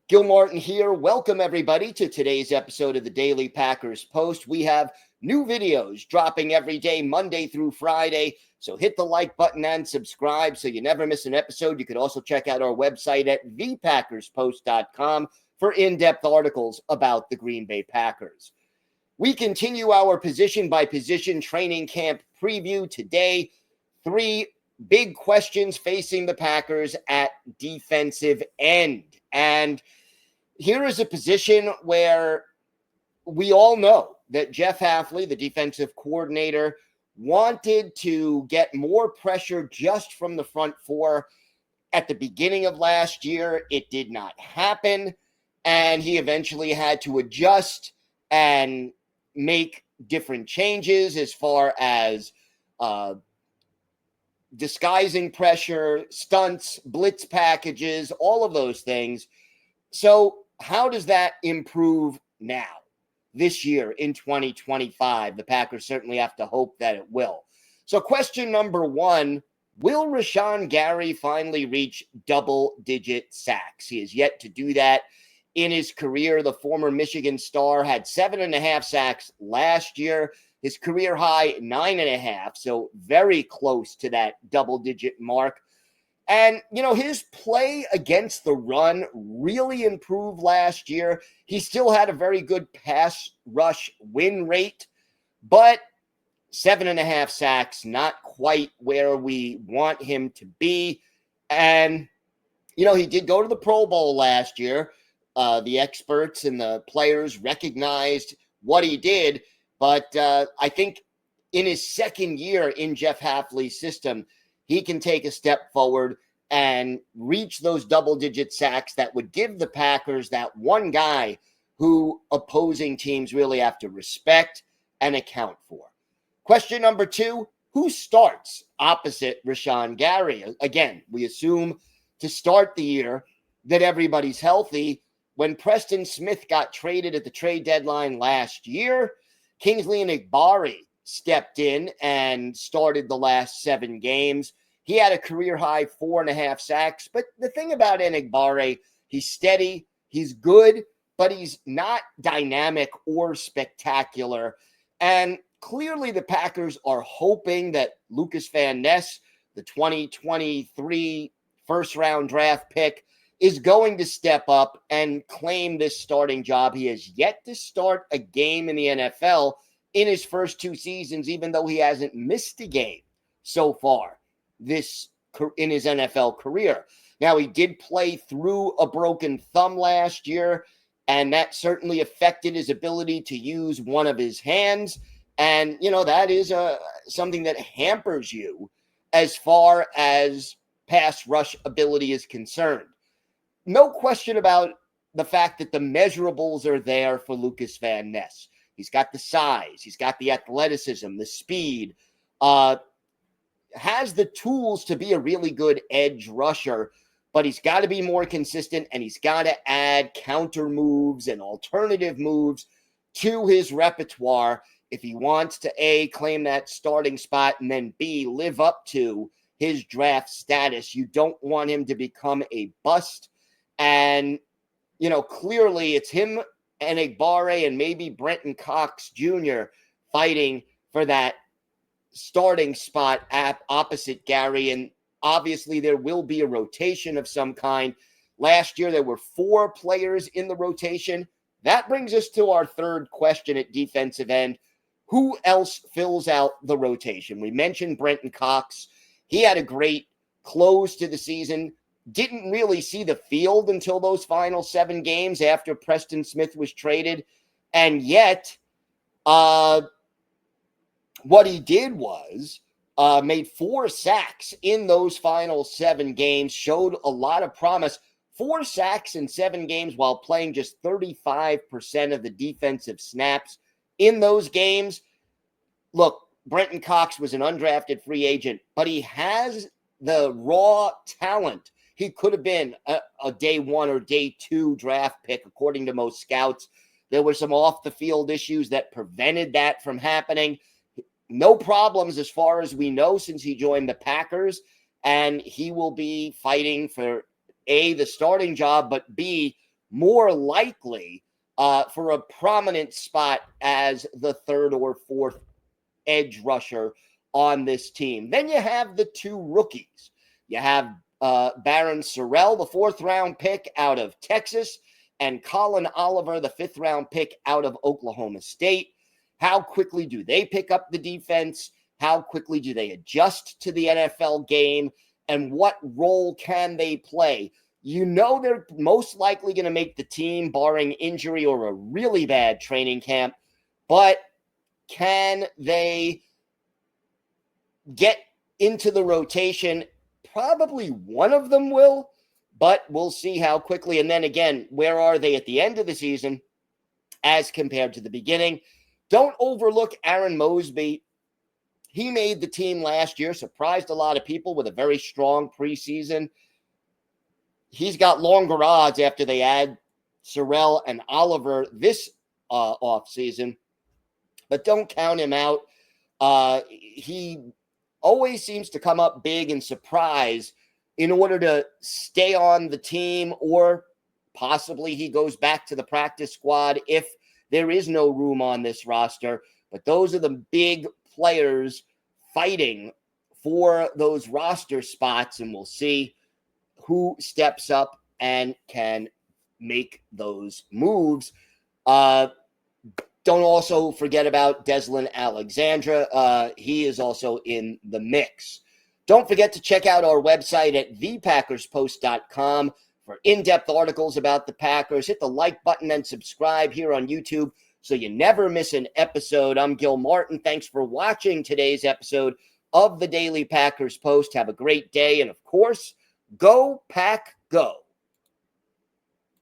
Gil Martin here. Welcome, everybody, to today's episode of the Daily Packers Post. We have new videos dropping every day, Monday through Friday. So hit the like button and subscribe so you never miss an episode. You could also check out our website at thepackerspost.com for in-depth articles about the Green Bay Packers. We continue our position-by-position training camp preview today. 3 big questions facing the Packers at defensive end. And here is a position where we all know that Jeff Hafley, the defensive coordinator, wanted to get more pressure just from the front four at the beginning of last year. It did not happen, and he eventually had to adjust and make different changes as far as disguising pressure, stunts, blitz packages, all of those things. So how does that improve now, this year in 2025? The Packers certainly have to hope that it will. So question number 1, will Rashan Gary finally reach double-digit sacks? He has yet to do that in his career. The former Michigan star had 7.5 sacks last year. His career high, 9.5, so very close to that double-digit mark. And, his play against the run really improved last year. He still had a very good pass rush win rate, but 7.5 sacks, not quite where we want him to be. And, he did go to the Pro Bowl last year. The experts and the players recognized what he did. But I think in his second year in Jeff Hafley's system, he can take a step forward and reach those double-digit sacks that would give the Packers that one guy who opposing teams really have to respect and account for. Question number 2, who starts opposite Rashan Gary? Again, we assume to start the year that everybody's healthy. When Preston Smith got traded at the trade deadline last year, Kingsley Enagbare stepped in and started the last 7 games. He had a career-high 4.5 sacks. But the thing about Enagbare, he's steady, he's good, but he's not dynamic or spectacular. And clearly the Packers are hoping that Lucas Van Ness, the 2023 first-round draft pick, is going to step up and claim this starting job. He has yet to start a game in the NFL in his first 2 seasons, even though he hasn't missed a game so far in his NFL career. Now, he did play through a broken thumb last year, and that certainly affected his ability to use one of his hands. And, that is something that hampers you as far as pass rush ability is concerned. No question about the fact that the measurables are there for Lucas Van Ness. He's got the size, he's got the athleticism, the speed, has the tools to be a really good edge rusher, but he's got to be more consistent, and he's got to add counter moves and alternative moves to his repertoire if he wants to, A, claim that starting spot, and then B, live up to his draft status. You don't want him to become a bust. And, clearly it's him and Enagbare and maybe Brenton Cox Jr. fighting for that starting spot opposite Gary. And obviously there will be a rotation of some kind. Last year there were 4 players in the rotation. That brings us to our third question at defensive end. Who else fills out the rotation? We mentioned Brenton Cox. He had a great close to the season. Didn't really see the field until those final 7 games after Preston Smith was traded. And yet, what he did was made 4 sacks in those final 7 games, showed a lot of promise. 4 sacks in 7 games while playing just 35% of the defensive snaps in those games. Look, Brenton Cox was an undrafted free agent, but he has the raw talent. He could have been a day 1 or day 2 draft pick, according to most scouts. There were some off-the-field issues that prevented that from happening. No problems as far as we know since he joined the Packers, and he will be fighting for, A, the starting job, but B, more likely for a prominent spot as the third or fourth edge rusher on this team. Then you have the two rookies. You have Barron Sorrell, the fourth-round pick out of Texas, and Colin Oliver, the fifth-round pick out of Oklahoma State. How quickly do they pick up the defense? How quickly do they adjust to the NFL game? And what role can they play? You know they're most likely going to make the team, barring injury or a really bad training camp. But can they get into the rotation? Probably one of them will, but we'll see how quickly. And then again, where are they at the end of the season as compared to the beginning? Don't overlook Aaron Mosby. He made the team last year, surprised a lot of people with a very strong preseason. He's got longer odds after they add Sorrell and Oliver this offseason, but don't count him out. He always seems to come up big and surprise in order to stay on the team, or possibly he goes back to the practice squad if there is no room on this roster. But those are the big players fighting for those roster spots, and we'll see who steps up and can make those moves. Don't also forget about Deslin Alexandra. He is also in the mix. Don't forget to check out our website at thepackerspost.com for in-depth articles about the Packers. Hit the like button and subscribe here on YouTube so you never miss an episode. I'm Gil Martin. Thanks for watching today's episode of the Daily Packers Post. Have a great day. And, of course, go Pack Go.